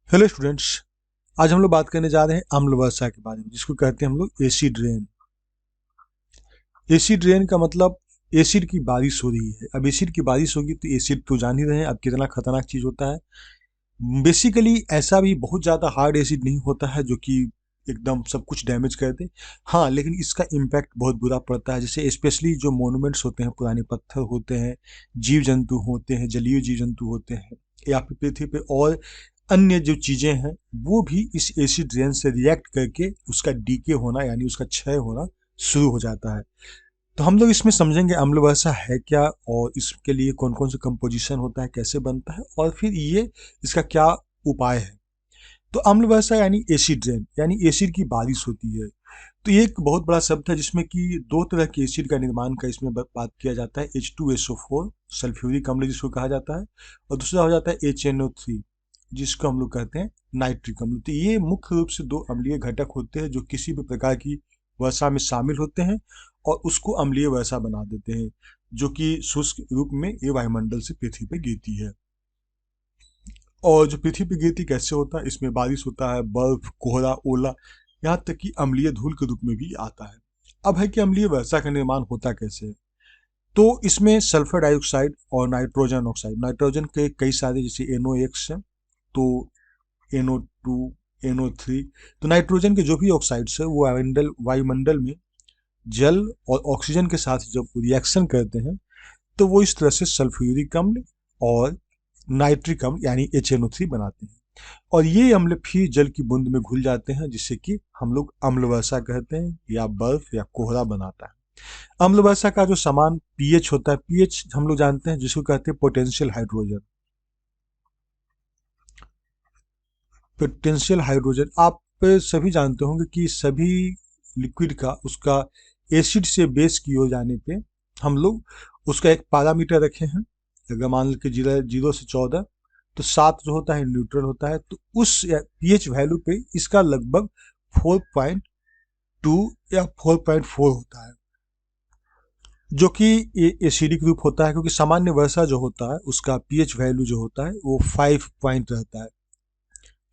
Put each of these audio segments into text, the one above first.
Hello students. आज हम लोग बात करने जा रहे हैं अम्ल वर्षा के बारे में, जिसको कहते हैं हम लोग एसिड रेन। एसिड रेन का मतलब एसिड की बारिश हो रही है। अब एसिड की बारिश होगी तो एसिड तो जान ही रहे हैं अब कितना खतरनाक चीज होता है। बेसिकली ऐसा भी बहुत ज़्यादा हार्ड एसिड नहीं होता है जो कि एकदम सब कुछ डैमेज कर दे। हाँ, लेकिन इसका इम्पैक्ट बहुत बुरा पड़ता है। जैसे स्पेशली जो मोन्यूमेंट्स होते हैं, पुराने पत्थर होते हैं, जीव जंतु होते हैं, जलीय जीव जंतु होते हैं, या फिर पृथ्वी पे और अन्य जो चीज़ें हैं, वो भी इस एसिड रेन से रिएक्ट करके उसका डीके होना यानी उसका क्षय होना शुरू हो जाता है। तो हम लोग इसमें समझेंगे अम्ल वर्षा है क्या, और इसके लिए कौन कौन सा कंपोजिशन होता है, कैसे बनता है, और फिर ये इसका क्या उपाय है। तो अम्ल वर्षा यानी एसिड रेन यानी एसिड की बारिश होती है। तो ये एक बहुत बड़ा शब्द है जिसमें कि दो तरह के एसिड का निर्माण का इसमें बात किया जाता है। H2SO4 सल्फ्यूरिक अम्ल जिसको कहा जाता है, और दूसरा हो जाता है HNO3 जिसको हम लोग कहते हैं नाइट्रिक अम्ल। तो ये मुख्य रूप से दो अम्लीय घटक होते हैं जो किसी भी प्रकार की वर्षा में शामिल होते हैं और उसको अम्लीय वर्षा बना देते हैं, जो कि शुष्क रूप में ये वायुमंडल से पृथ्वी पर गिरती है। और जो पृथ्वी पर गिरती कैसे होता है, इसमें बारिश होता है, बर्फ, कोहरा, ओला, यहाँ तक कि अम्लीय धूल के रूप में भी आता है। अब है कि अम्लीय वर्षा का निर्माण होता कैसे है। तो इसमें सल्फर डाइऑक्साइड और नाइट्रोजन ऑक्साइड, नाइट्रोजन के कई सारे जैसे NOx है, तो NO2, NO3, तो नाइट्रोजन के जो भी ऑक्साइड्स है वो वायुमंडल में जल और ऑक्सीजन के साथ जब रिएक्शन करते हैं तो वो इस तरह से सल्फ्यूरिक अम्ल और नाइट्रिक अम्ल यानी HNO3 बनाते हैं। और ये अम्ल फिर जल की बूंद में घुल जाते हैं, जिससे कि हम लोग अम्ल वर्षा कहते हैं, या बर्फ या कोहरा बनाता है। अम्ल वर्षा का जो समान पीएच होता है, पीएच हम लोग जानते हैं जिसको कहते हैं पोटेंशियल हाइड्रोजन। पोटेंशियल हाइड्रोजन आप सभी जानते होंगे कि सभी लिक्विड का उसका एसिड से बेस की ओर जाने पे हम लोग उसका एक पैरामीटर रखे हैं। अगर मान लो कि 0 से 14, तो 7 जो होता है न्यूट्रल होता है, तो उस पीएच वैल्यू पे इसका लगभग 4.2 या 4.4 होता है, जो कि एसिडिक रूप होता है, क्योंकि सामान्य वर्षा जो होता है उसका पीएच वैल्यू जो होता है वो 5 पॉइंट रहता है,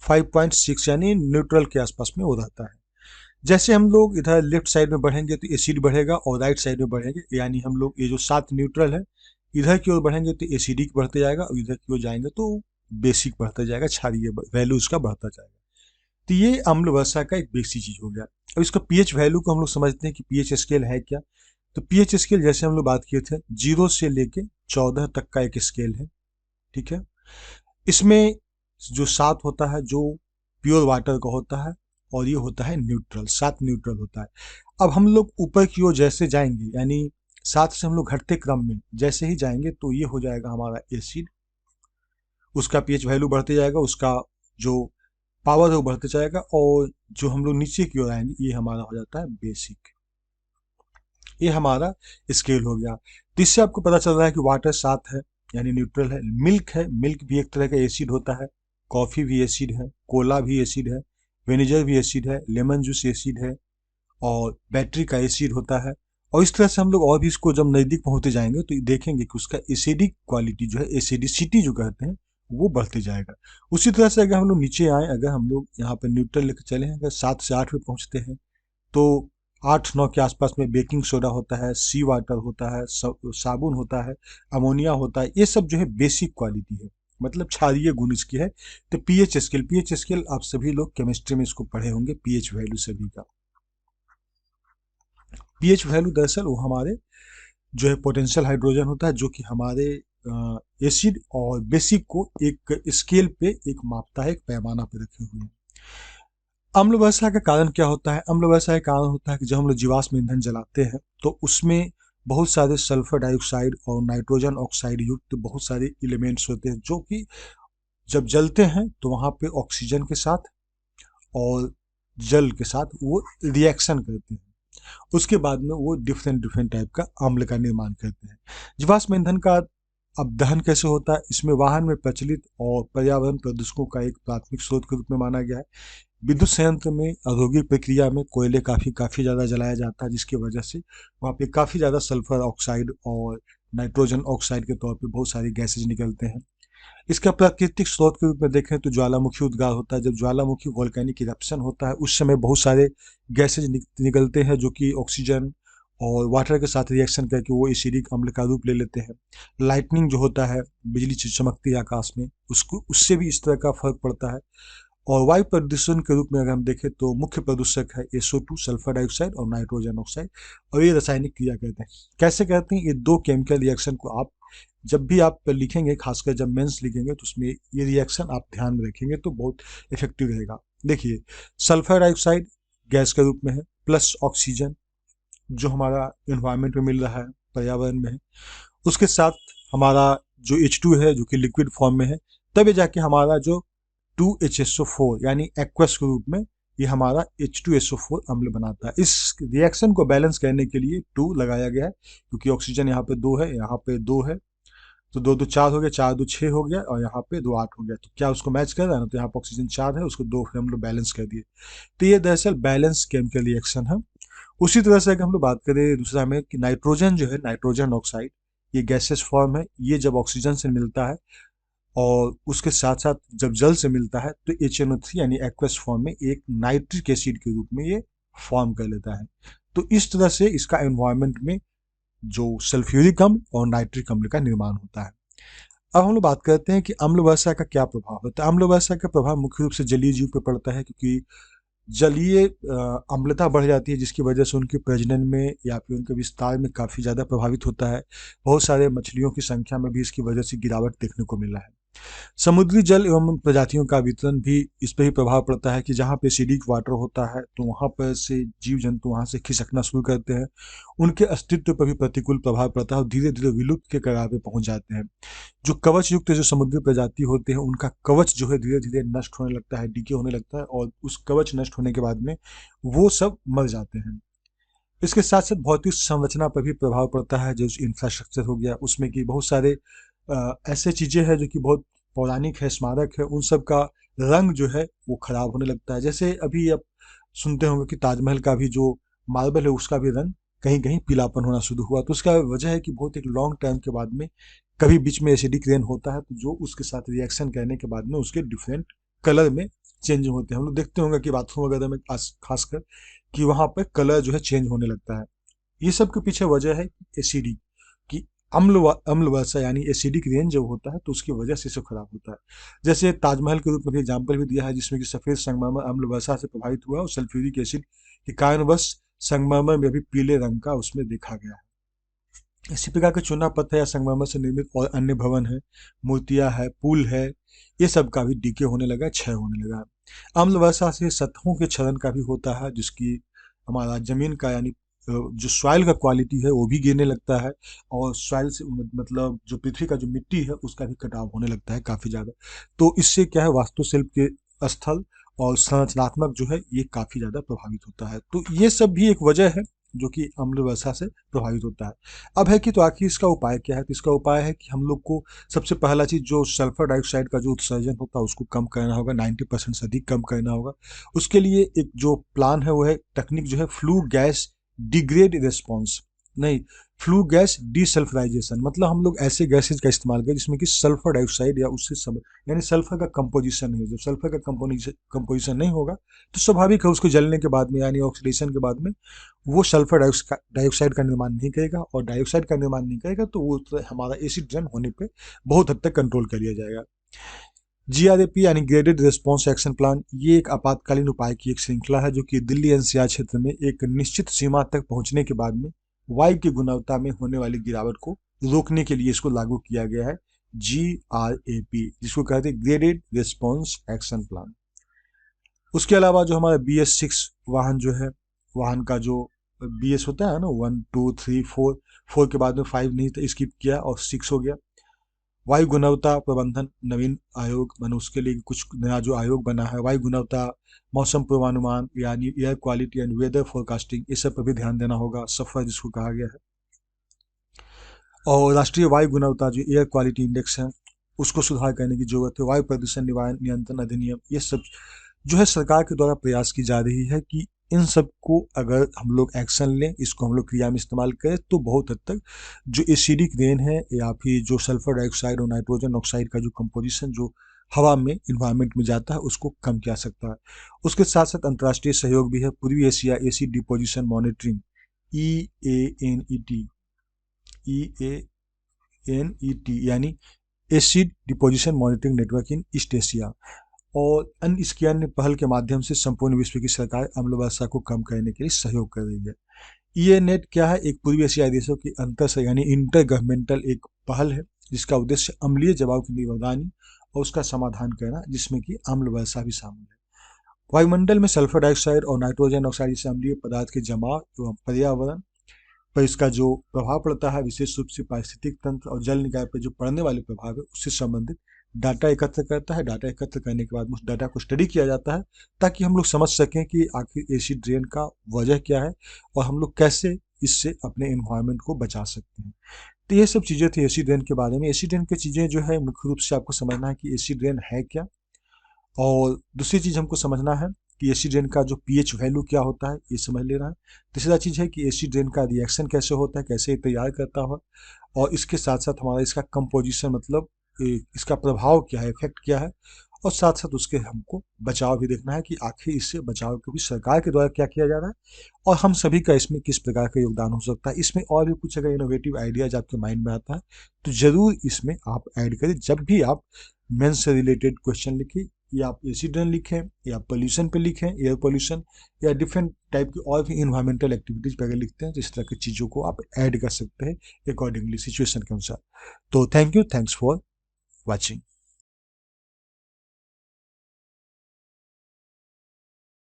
5.6 यानी न्यूट्रल के आसपास में वो रहता है। जैसे हम लोग इधर लेफ्ट साइड में बढ़ेंगे तो एसिड बढ़ेगा, और राइट साइड में बढ़ेंगे यानी हम लोग ये जो 7 न्यूट्रल है इधर की ओर बढ़ेंगे तो एसिडिक बढ़ते जाएगा, और इधर की ओर जाएंगे तो बेसिक बढ़ता जाएगा, क्षारीय वैल्यू उसका बढ़ता जाएगा। तो ये अम्ल वर्षा का एक बेसिक चीज हो गया। अब इसका पीएच वैल्यू को हम लोग समझते हैं कि पीएच स्केल है क्या। तो पीएच स्केल जैसे हम लोग बात किए थे, 0 से लेके 14 तक का एक स्केल है, ठीक है। इसमें जो 7 होता है जो प्योर वाटर का होता है, और ये होता है न्यूट्रल, 7 न्यूट्रल होता है। अब हम लोग ऊपर की ओर जैसे जाएंगे, यानी 7 से हम लोग घटते क्रम में जैसे ही जाएंगे तो ये हो जाएगा हमारा एसिड, उसका पीएच वैल्यू बढ़ते जाएगा, उसका जो पावर है वो बढ़ते जाएगा, और जो हम लोग नीचे की ओर आएंगे ये हमारा हो जाता है बेसिक। ये हमारा स्केल हो गया। तो इससे आपको पता चल रहा है कि वाटर 7 है यानी न्यूट्रल है। मिल्क है, मिल्क भी एक तरह का एसिड होता है, कॉफ़ी भी एसिड है, कोला भी एसिड है, विनेगर भी एसिड है, लेमन जूस एसिड है, और बैटरी का एसिड होता है। और इस तरह से हम लोग और भी इसको जब नज़दीक पहुंचते जाएंगे तो देखेंगे कि उसका एसिडिक क्वालिटी जो है, एसिडिसिटी जो कहते हैं, वो बढ़ते जाएगा। उसी तरह से अगर हम लोग नीचे आए, अगर हम लोग यहाँ पर न्यूट्रल लेकर चले हैं, अगर 7 से 8 पे पहुँचते हैं तो 8-9 के आसपास में बेकिंग सोडा होता है, सी वाटर होता है, साबुन होता है, अमोनिया होता है। ये सब जो है बेसिक क्वालिटी है, मतलब क्षारीय गुण इसकी है। तो पीएच स्केल आप सभी लोग केमिस्ट्री में इसको पढ़े होंगे, पीएच वैल्यू सभी का। पीएच वैल्यू दरअसल वो हमारे जो है पोटेंशियल हाइड्रोजन होता है, जो कि हमारे एसिड और बेसिक को एक स्केल पे एक मापता है, एक पैमाना पे रखे हुए हैं। अम्ल वर्षा का कारण क्या होता है? अम्ल वर्षा का कारण होता है कि जब हम लोग जीवाश्म ईंधन जलाते हैं तो उसमें बहुत सारे सल्फर डाइऑक्साइड और नाइट्रोजन ऑक्साइड युक्त बहुत सारे एलिमेंट्स होते हैं, जो कि जब जलते हैं तो वहाँ पे ऑक्सीजन के साथ और जल के साथ वो रिएक्शन करते हैं। उसके बाद में वो डिफरेंट डिफरेंट टाइप का अम्ल का निर्माण करते हैं। जीवाश्म ईंधन का अब दहन कैसे होता है? इसमें वाहन में प्रचलित और पर्यावरण प्रदूषकों का एक प्राथमिक स्रोत के रूप में माना गया है। विद्युत संयंत्र में औद्योगिक प्रक्रिया में कोयले काफ़ी ज़्यादा जलाया जाता है, जिसकी वजह से वहाँ पे काफ़ी ज़्यादा सल्फर ऑक्साइड और नाइट्रोजन ऑक्साइड के तौर पे बहुत सारी गैसेज निकलते हैं। इसका प्राकृतिक स्रोत के रूप में देखें तो ज्वालामुखी उद्गार होता है। जब ज्वालामुखी वोल्केनिक इरप्शन होता है उस समय बहुत सारे गैसेज निकलते हैं जो कि ऑक्सीजन और वाटर के साथ रिएक्शन करके वो एसिडिक अम्ल का रूप ले लेते हैं। लाइटनिंग जो होता है, बिजली चमकती है आकाश में, उसको उससे भी इस तरह का फर्क पड़ता है। और वायु प्रदूषण के रूप में अगर हम देखें तो मुख्य प्रदूषक है SO2 सल्फर डाइऑक्साइड और नाइट्रोजन ऑक्साइड, और ये रासायनिक क्रिया करते हैं। कैसे करते हैं? ये दो केमिकल रिएक्शन को आप जब भी आप लिखेंगे, खासकर जब मेंस लिखेंगे तो उसमें ये रिएक्शन आप ध्यान में रखेंगे तो बहुत इफेक्टिव रहेगा। देखिए, सल्फर डाइऑक्साइड गैस के रूप में है, प्लस ऑक्सीजन जो हमारा इन्वायरमेंट में मिल रहा है, पर्यावरण में है, उसके साथ हमारा जो H2 है जो कि लिक्विड फॉर्म में है, तब ये जाके हमारा जो 2HSO4 यानी एक्वस के रूप में ये हमारा H2SO4 अम्ल बनाता है। इस रिएक्शन को बैलेंस करने के लिए 2 लगाया गया है, क्योंकि ऑक्सीजन यहाँ पे 2 है, यहाँ पे 2 है, तो 2 2 4 हो गया, 4 2 6 हो गया, और यहाँ पे 2 8 हो गया। तो क्या उसको मैच कर रहा है ना? तो यहाँ पे ऑक्सीजन 4 है, उसको 2 हम लोग बैलेंस कर दिए। तो ये दरअसल बैलेंस केमिकल रिएक्शन है। उसी तरह से अगर हम लोग बात करें दूसरा में कि नाइट्रोजन जो है, नाइट्रोजन ऑक्साइड, ये गैसेस फॉर्म है। ये जब ऑक्सीजन से मिलता है और उसके साथ साथ जब जल से मिलता है तो HNO3 यानी एक्वस फॉर्म में एक नाइट्रिक एसिड के रूप में ये फॉर्म कर लेता है। तो इस तरह से इसका एनवायरनमेंट में जो सल्फ्यूरिक अम्ल और नाइट्रिक अम्ल का निर्माण होता है। अब हम लोग बात करते हैं कि अम्ल वर्षा का क्या प्रभाव होता है। अम्ल वर्षा का प्रभाव मुख्य रूप से जलीय जीव पर पड़ता है, क्योंकि जलीय अम्लता बढ़ जाती है जिसकी वजह से उनके प्रजनन में या फिर उनके विस्तार में काफ़ी ज़्यादा प्रभावित होता है। बहुत सारे मछलियों की संख्या में भी इसकी वजह से गिरावट देखने को मिला है। समुद्री जल एवं प्रजातियों का वितरण भी इस पर ही प्रभाव पड़ता है कि जहाँ पे एसिडिक वाटर होता है तो वहाँ पर से जीव जंतु वहाँ से खिसकना शुरू करते हैं, उनके अस्तित्व पर भी प्रतिकूल प्रभाव पड़ता है और धीरे धीरे विलुप्त के कगार पे पहुंच जाते हैं। जो कवच युक्त जो समुद्री प्रजाति होते हैं उनका कवच जो है धीरे धीरे नष्ट होने लगता है, डीके होने लगता है, और उस कवच नष्ट होने के बाद में वो सब मर जाते हैं। इसके साथ साथ भौतिक संरचना पर भी प्रभाव पड़ता है। जो इंफ्रास्ट्रक्चर हो गया उसमें कि बहुत सारे ऐसे चीज़ें हैं जो कि बहुत पौराणिक है, स्मारक है, उन सब का रंग जो है वो खराब होने लगता है। जैसे अभी आप सुनते होंगे कि ताजमहल का भी जो मार्बल है उसका भी रंग कहीं कहीं पीलापन होना शुरू हुआ। तो उसका वजह है कि बहुत एक लॉन्ग टाइम के बाद में कभी बीच में एसिडिक रेन होता है तो जो उसके साथ रिएक्शन करने के बाद में उसके डिफरेंट कलर में चेंज होते हैं। हम लोग देखते होंगे कि बाथरूम वगैरह में खासकर कि वहाँ पर कलर जो है चेंज होने लगता है। ये सब के पीछे वजह है एसिडिक कि अम्ल वर्षा यानी एसिडिक रेन जब होता है तो उसकी वजह से सब खराब होता है। जैसे ताजमहल के रूप में भी एग्जाम्पल भी दिया है जिसमें कि सफ़ेद संगमरमर अम्ल वर्षा से प्रभावित हुआ और सल्फ्यूरिक एसिड के कारणवश संगमरमर में भी पीले रंग का उसमें देखा गया है। इसी प्रकार के चूना पत्थर या संगमरमर से निर्मित और अन्य भवन है, मूर्तियां है, पुल है, ये सब का भी डीके होने लगा, क्षय होने लगा है। अम्ल वर्षा से सतहों के क्षरण का भी होता है, जिसकी हमारा जमीन का यानी जो सॉइल का क्वालिटी है वो भी गिरने लगता है, और सॉइल से मतलब जो पृथ्वी का जो मिट्टी है उसका भी कटाव होने लगता है काफ़ी ज़्यादा। तो इससे क्या है, वास्तुशिल्प के स्थल और संरचनात्मक जो है ये काफ़ी ज़्यादा प्रभावित होता है। तो ये सब भी एक वजह है जो कि अम्ल वर्षा से प्रभावित होता है। अब है कि तो आखिर इसका उपाय क्या है? तो इसका उपाय है कि हम लोग को सबसे पहला चीज़ जो सल्फर डाइऑक्साइड का जो उत्सर्जन होता है उसको कम करना होगा, 90% से अधिक कम करना होगा। उसके लिए एक जो प्लान है वो है, टेक्निक जो है फ्लू गैस डिग्रेड रिस्पॉन्स, नहीं, फ्लू गैस डीसल्फराइजेशन। मतलब हम लोग ऐसे गैसेज का इस्तेमाल करें जिसमें कि सल्फर डाइऑक्साइड या उससे सब यानी सल्फर का कंपोजिशन नहीं हो। जब सल्फर का कंपोजिशन नहीं होगा तो स्वाभाविक है उसको जलने के बाद में यानी ऑक्सीडेशन के बाद में वो सल्फर डाइऑक्साइड का निर्माण नहीं करेगा, और डाइऑक्साइड का निर्माण नहीं करेगा तो वो तो हमारा एसिड रन होने पे बहुत हद तक कंट्रोल कर लिया जाएगा। GRAP यानी ग्रेडेड रिस्पॉन्स एक्शन प्लान, ये एक आपातकालीन उपाय की एक श्रृंखला है जो कि दिल्ली NCR क्षेत्र में एक निश्चित सीमा तक पहुंचने के बाद में वायु की गुणवत्ता में होने वाली गिरावट को रोकने के लिए इसको लागू किया गया है। GRAP जिसको कहते हैं ग्रेडेड रिस्पॉन्स एक्शन प्लान। उसके अलावा जो हमारा BS6 वाहन जो है, वाहन का जो BS होता है ना, 1 2 3 4, 4 के बाद में 5 नहीं था, स्किप किया और 6 हो गया। वायु गुणवत्ता प्रबंधन नवीन आयोग, मैंने उसके लिए कुछ नया जो आयोग बना है, वायु गुणवत्ता, मौसम पूर्वानुमान यानी air quality and weather forecasting, इस सब पर भी ध्यान देना होगा, सफर जिसको कहा गया है। और राष्ट्रीय वायु गुणवत्ता जो एयर क्वालिटी इंडेक्स है उसको सुधार करने की जरूरत है। वायु प्रदूषण निवारण नियंत्रण अधिनियम, ये सब जो है सरकार के द्वारा प्रयास की जा रही है कि इन सब को अगर हम लोग एक्शन लें, इसको हम लोग क्रिया में इस्तेमाल करें, तो बहुत हद तक जो एसिडिक रेन है या फिर जो सल्फर डाइऑक्साइड और नाइट्रोजन ऑक्साइड का जो कंपोजिशन जो हवा में इन्वायरमेंट में जाता है उसको कम किया सकता है। उसके साथ साथ अंतर्राष्ट्रीय सहयोग भी है। पूर्वी Asia acid deposition monitoring EANET EANET यानी एसिड डिपोजिशन मॉनिटरिंग नेटवर्क इन ईस्ट एशिया और अन्य इसकी अन्य पहल के माध्यम से संपूर्ण विश्व की सरकार अम्ल वर्षा को कम करने के लिए सहयोग कर रही है। EANET क्या है? एक पूर्वी एशियाई देशों की अंतर यानी इंटर गवर्नमेंटल एक पहल है जिसका उद्देश्य अम्लीय जवाब की निगरानी और उसका समाधान करना, जिसमें कि अम्ल वर्षा भी शामिल है। वायुमंडल में सल्फर डाइऑक्साइड और नाइट्रोजन ऑक्साइड जैसे अम्लीय पदार्थ के जमाव एवं पर्यावरण पर इसका जो प्रभाव पड़ता है, विशेष रूप से पारिस्थितिक तंत्र और जल निकाय पर जो पड़ने वाले प्रभाव है, उससे संबंधित डाटा एकत्र करता है। डाटा एकत्र करने के बाद उस डाटा को स्टडी किया जाता है ताकि हम लोग समझ सकें कि आखिर एसिड रेन का वजह क्या है और हम लोग कैसे इससे अपने एनवायरनमेंट को बचा सकते हैं। तो ये सब चीज़ें थी एसिड रेन के बारे में। एसिड रेन की चीज़ें जो है मुख्य रूप से आपको समझना है कि एसिड रेन है क्या, और दूसरी चीज़ हमको समझना है कि एसिड रेन का जो पीएच वैल्यू क्या होता है, ये समझ लेना है। तीसरा चीज़ है कि एसिड रेन का रिएक्शन कैसे होता है, कैसे तैयार करता है, और इसके साथ साथ हमारा इसका कंपोजिशन मतलब इसका प्रभाव क्या है, इफेक्ट क्या है, और साथ साथ उसके हमको बचाव भी देखना है कि आखिर इससे बचाव के भी सरकार के द्वारा क्या किया जा रहा है और हम सभी का इसमें किस प्रकार का योगदान हो सकता है। इसमें और भी कुछ अगर इनोवेटिव आइडियाज आपके माइंड में आता है तो ज़रूर इसमें आप ऐड करें। जब भी आप मेंस से रिलेटेड क्वेश्चन लिखें, या आप एसिड रेन लिखें, या पोल्यूशन पे लिखें, एयर पोल्यूशन, या डिफरेंट टाइप की और भी इन्वायरमेंटल एक्टिविटीज़ पे अगर लिखते हैं तो इस तरह की चीज़ों को आप ऐड कर सकते हैं अकॉर्डिंगली सिचुएशन के अनुसार। तो thank you, thanks for watching.